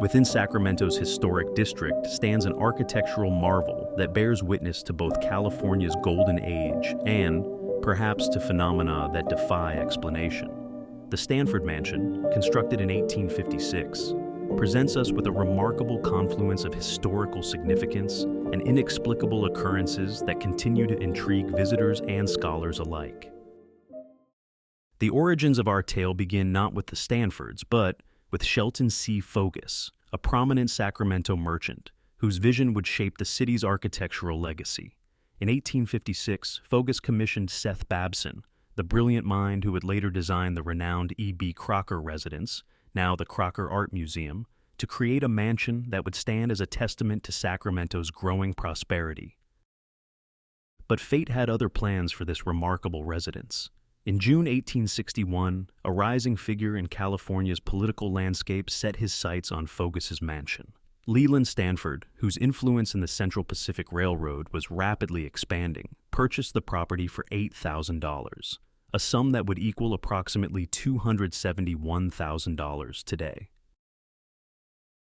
Within Sacramento's historic district stands an architectural marvel that bears witness to both California's golden age and, perhaps, to phenomena that defy explanation. The Stanford Mansion, constructed in 1856, presents us with a remarkable confluence of historical significance and inexplicable occurrences that continue to intrigue visitors and scholars alike. The origins of our tale begin not with the Stanfords, but with Shelton C. Fogus, a prominent Sacramento merchant whose vision would shape the city's architectural legacy. In 1856, Fogus commissioned Seth Babson, the brilliant mind who would later design the renowned E.B. Crocker residence, now the Crocker Art Museum, to create a mansion that would stand as a testament to Sacramento's growing prosperity. But fate had other plans for this remarkable residence. In June 1861, a rising figure in California's political landscape set his sights on Fogus's mansion. Leland Stanford, whose influence in the Central Pacific Railroad was rapidly expanding, purchased the property for $8,000, a sum that would equal approximately $271,000 today.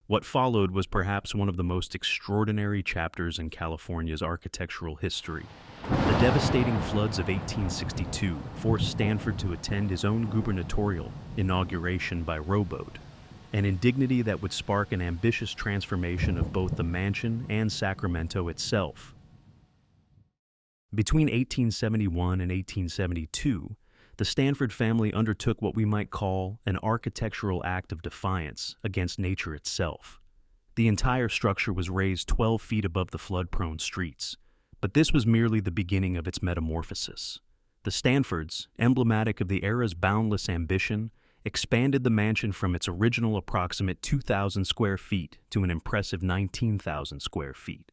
What followed was perhaps one of the most extraordinary chapters in California's architectural history. The devastating floods of 1862 forced Stanford to attend his own gubernatorial inauguration by rowboat, an indignity that would spark an ambitious transformation of both the mansion and Sacramento itself. Between 1871 and 1872, the Stanford family undertook what we might call an architectural act of defiance against nature itself. The entire structure was raised 12 feet above the flood-prone streets, but this was merely the beginning of its metamorphosis. The Stanfords, emblematic of the era's boundless ambition, expanded the mansion from its original approximate 2,000 square feet to an impressive 19,000 square feet.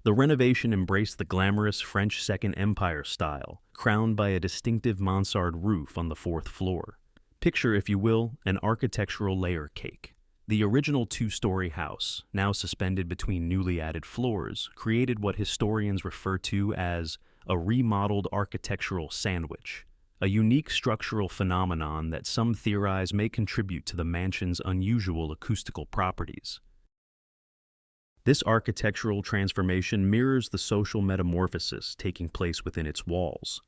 The renovation embraced the glamorous French Second Empire style, crowned by a distinctive mansard roof on the fourth floor. Picture, if you will, an architectural layer cake. The original two-story house, now suspended between newly added floors, created what historians refer to as a remodeled architectural sandwich, a unique structural phenomenon that some theorize may contribute to the mansion's unusual acoustical properties. This architectural transformation mirrors the social metamorphosis taking place within its walls.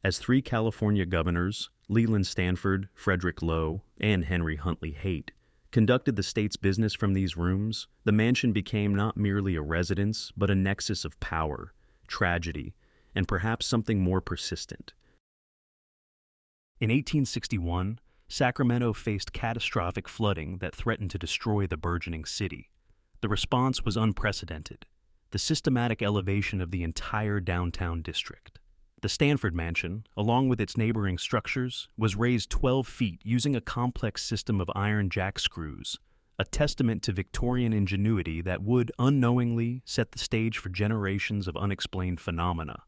As three California governors, Leland Stanford, Frederick Lowe, and Henry Huntley Haight, conducted the state's business from these rooms, the mansion became not merely a residence, but a nexus of power, tragedy, and perhaps something more persistent. In 1861, Sacramento faced catastrophic flooding that threatened to destroy the burgeoning city. The response was unprecedented, the systematic elevation of the entire downtown district. The Stanford Mansion, along with its neighboring structures, was raised 12 feet using a complex system of iron jack screws, a testament to Victorian ingenuity that would, unknowingly, set the stage for generations of unexplained phenomena.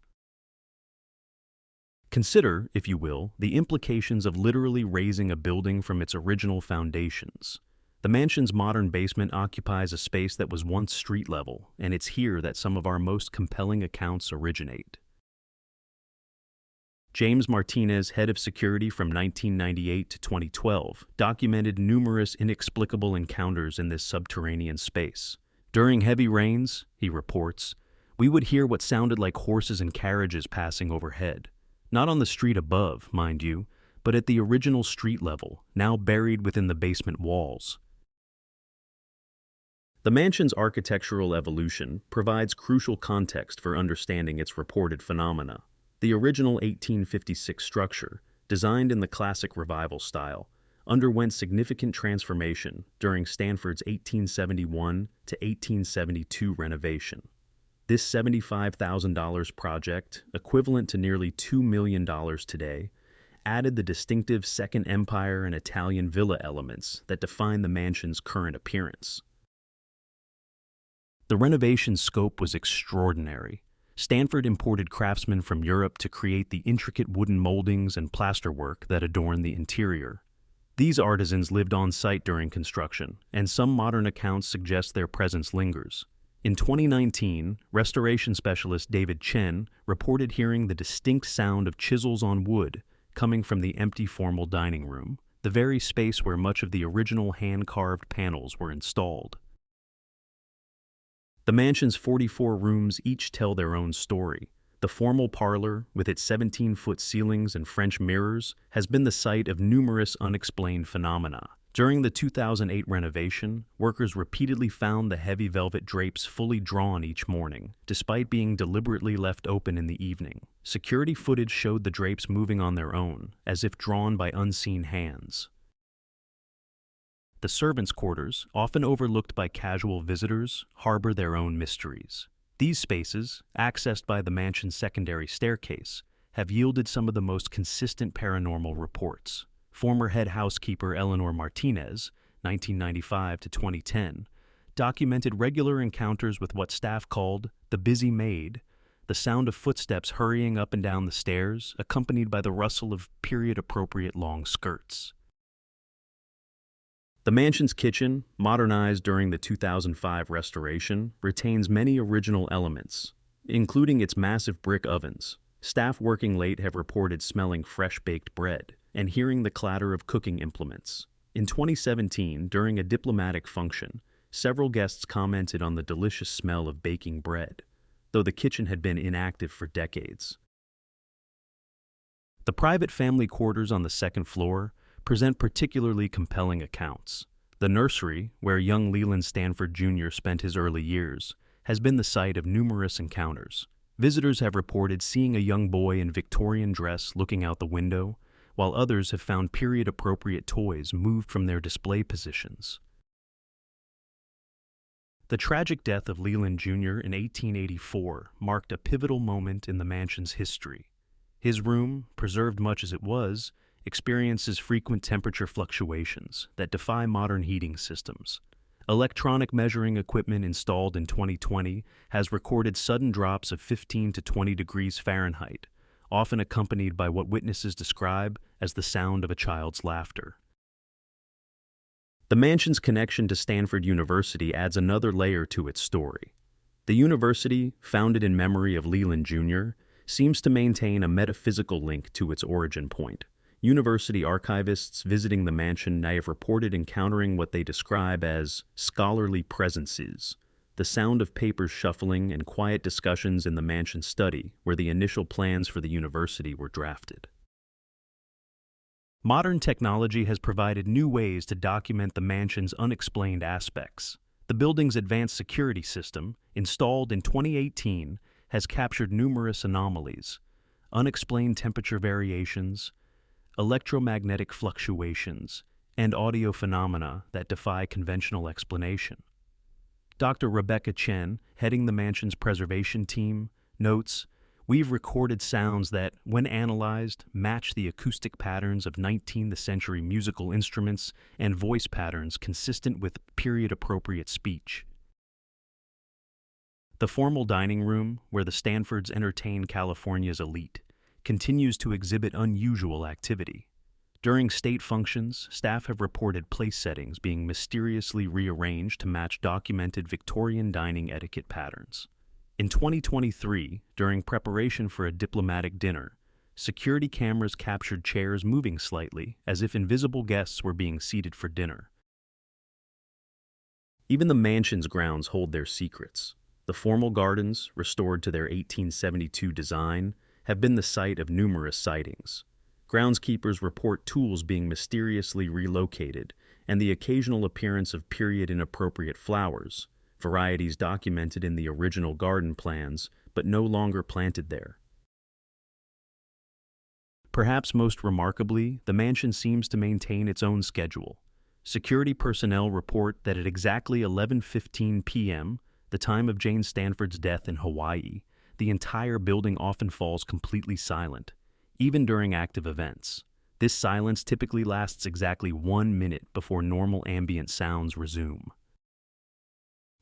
Consider, if you will, the implications of literally raising a building from its original foundations. The mansion's modern basement occupies a space that was once street level, and it's here that some of our most compelling accounts originate. James Martinez, head of security from 1998 to 2012, documented numerous inexplicable encounters in this subterranean space. During heavy rains, he reports, we would hear what sounded like horses and carriages passing overhead. Not on the street above, mind you, but at the original street level, now buried within the basement walls. The mansion's architectural evolution provides crucial context for understanding its reported phenomena. The original 1856 structure, designed in the classic revival style, underwent significant transformation during Stanford's 1871 to 1872 renovation. This $75,000 project, equivalent to nearly $2 million today, added the distinctive Second Empire and Italian villa elements that define the mansion's current appearance. The renovation's scope was extraordinary. Stanford imported craftsmen from Europe to create the intricate wooden moldings and plasterwork that adorn the interior. These artisans lived on site during construction, and some modern accounts suggest their presence lingers. In 2019, restoration specialist David Chen reported hearing the distinct sound of chisels on wood coming from the empty formal dining room. the very space where much of the original hand-carved panels were installed. The mansion's 44 rooms each tell their own story. The formal parlor, with its 17-foot ceilings and French mirrors, has been the site of numerous unexplained phenomena. During the 2008 renovation, workers repeatedly found the heavy velvet drapes fully drawn each morning, despite being deliberately left open in the evening. Security footage showed the drapes moving on their own, as if drawn by unseen hands. The servants' quarters, often overlooked by casual visitors, harbor their own mysteries. These spaces, accessed by the mansion's secondary staircase, have yielded some of the most consistent paranormal reports. Former head housekeeper Eleanor Martinez, 1995 to 2010, documented regular encounters with what staff called the busy maid, the sound of footsteps hurrying up and down the stairs, accompanied by the rustle of period-appropriate long skirts. The mansion's kitchen, modernized during the 2005 restoration, retains many original elements, including its massive brick ovens. Staff working late have reported smelling fresh-baked bread and hearing the clatter of cooking implements. In 2017, during a diplomatic function, several guests commented on the delicious smell of baking bread, though the kitchen had been inactive for decades. The private family quarters on the second floor present particularly compelling accounts. The nursery, where young Leland Stanford Jr. spent his early years, has been the site of numerous encounters. Visitors have reported seeing a young boy in Victorian dress looking out the window, while others have found period-appropriate toys moved from their display positions. The tragic death of Leland Jr. in 1884 marked a pivotal moment in the mansion's history. His room, preserved much as it was, experiences frequent temperature fluctuations that defy modern heating systems. Electronic measuring equipment installed in 2020 has recorded sudden drops of 15 to 20 degrees Fahrenheit, often accompanied by what witnesses describe as the sound of a child's laughter. The mansion's connection to Stanford University adds another layer to its story. The university, founded in memory of Leland Jr., seems to maintain a metaphysical link to its origin point. University archivists visiting the mansion may have reported encountering what they describe as scholarly presences, the sound of papers shuffling and quiet discussions in the mansion's study where the initial plans for the university were drafted. Modern technology has provided new ways to document the mansion's unexplained aspects. The building's advanced security system, installed in 2018, has captured numerous anomalies, unexplained temperature variations, electromagnetic fluctuations, and audio phenomena that defy conventional explanation. Dr. Rebecca Chen, heading the mansion's preservation team, notes, "We've recorded sounds that, when analyzed, match the acoustic patterns of 19th century musical instruments and voice patterns consistent with period-appropriate speech." The formal dining room, where the Stanfords entertain California's elite, continues to exhibit unusual activity. During state functions, staff have reported place settings being mysteriously rearranged to match documented Victorian dining etiquette patterns. In 2023, during preparation for a diplomatic dinner, security cameras captured chairs moving slightly, as if invisible guests were being seated for dinner. Even the mansion's grounds hold their secrets. The formal gardens, restored to their 1872 design, have been the site of numerous sightings. Groundskeepers report tools being mysteriously relocated and the occasional appearance of period-inappropriate flowers, varieties documented in the original garden plans but no longer planted there. Perhaps most remarkably, the mansion seems to maintain its own schedule. Security personnel report that at exactly 11:15 p.m., the time of Jane Stanford's death in Hawaii, the entire building often falls completely silent, even during active events. This silence typically lasts exactly 1 minute before normal ambient sounds resume.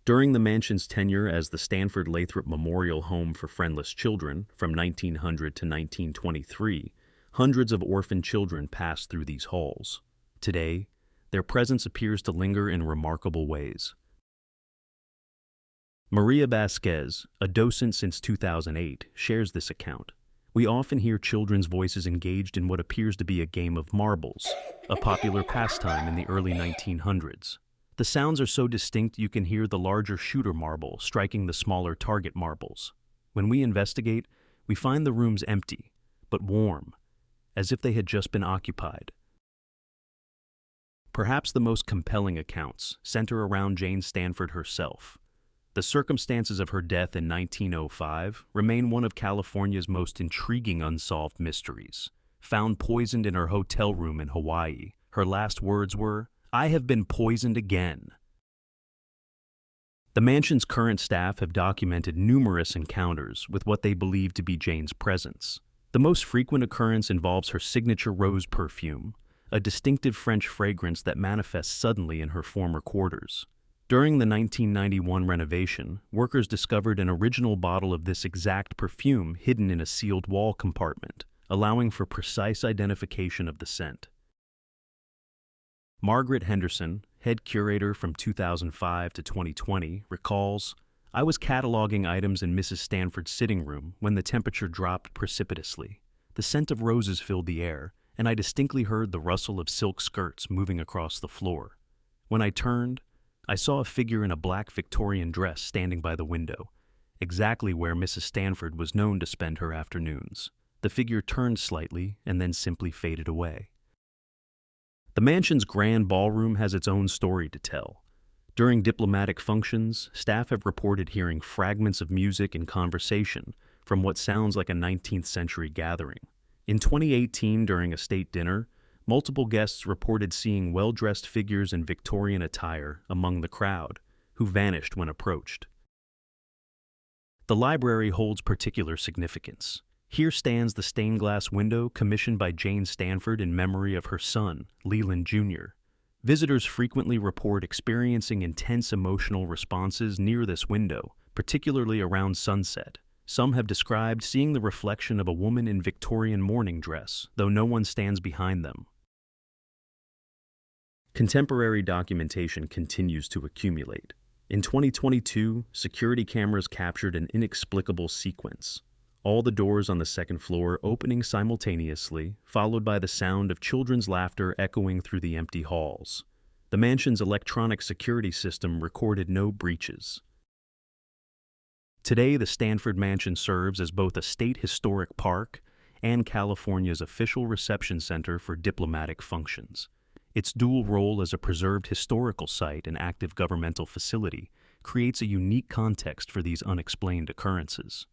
During the mansion's tenure as the Stanford Lathrop Memorial Home for Friendless Children from 1900 to 1923, hundreds of orphan children passed through these halls. Today, their presence appears to linger in remarkable ways. Maria Vasquez, a docent since 2008, shares this account. We often hear children's voices engaged in what appears to be a game of marbles, a popular pastime in the early 1900s. The sounds are so distinct you can hear the larger shooter marble striking the smaller target marbles. When we investigate, we find the rooms empty, but warm, as if they had just been occupied. Perhaps the most compelling accounts center around Jane Stanford herself. The circumstances of her death in 1905 remain one of California's most intriguing unsolved mysteries. Found poisoned in her hotel room in Hawaii, her last words were, "I have been poisoned again." The mansion's current staff have documented numerous encounters with what they believe to be Jane's presence. The most frequent occurrence involves her signature rose perfume, a distinctive French fragrance that manifests suddenly in her former quarters. During the 1991 renovation, workers discovered an original bottle of this exact perfume hidden in a sealed wall compartment, allowing for precise identification of the scent. Margaret Henderson, head curator from 2005 to 2020, recalls, "I was cataloging items in Mrs. Stanford's sitting room when the temperature dropped precipitously. The scent of roses filled the air, and I distinctly heard the rustle of silk skirts moving across the floor. When I turned, I saw a figure in a black Victorian dress standing by the window, exactly where Mrs. Stanford was known to spend her afternoons. The figure turned slightly and then simply faded away." The mansion's grand ballroom has its own story to tell. During diplomatic functions, staff have reported hearing fragments of music and conversation from what sounds like a 19th century gathering. In 2018, during a state dinner, multiple guests reported seeing well-dressed figures in Victorian attire among the crowd, who vanished when approached. The library holds particular significance. Here stands the stained glass window commissioned by Jane Stanford in memory of her son, Leland Jr. Visitors frequently report experiencing intense emotional responses near this window, particularly around sunset. Some have described seeing the reflection of a woman in Victorian mourning dress, though no one stands behind them. Contemporary documentation continues to accumulate. In 2022, security cameras captured an inexplicable sequence. All the doors on the second floor opening simultaneously, followed by the sound of children's laughter echoing through the empty halls. The mansion's electronic security system recorded no breaches. Today, the Stanford Mansion serves as both a state historic park and California's official reception center for diplomatic functions. Its dual role as a preserved historical site and active governmental facility creates a unique context for these unexplained occurrences.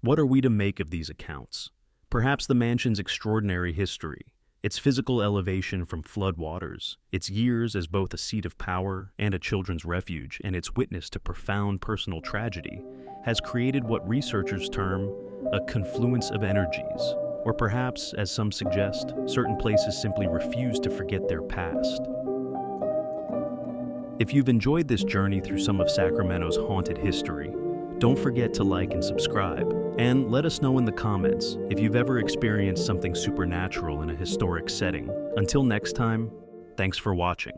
What are we to make of these accounts? Perhaps the mansion's extraordinary history, its physical elevation from floodwaters, its years as both a seat of power and a children's refuge, and its witness to profound personal tragedy, has created what researchers term a confluence of energies. Or perhaps, as some suggest, certain places simply refuse to forget their past. If you've enjoyed this journey through some of Sacramento's haunted history, don't forget to like and subscribe, and let us know in the comments if you've ever experienced something supernatural in a historic setting. Until next time, thanks for watching.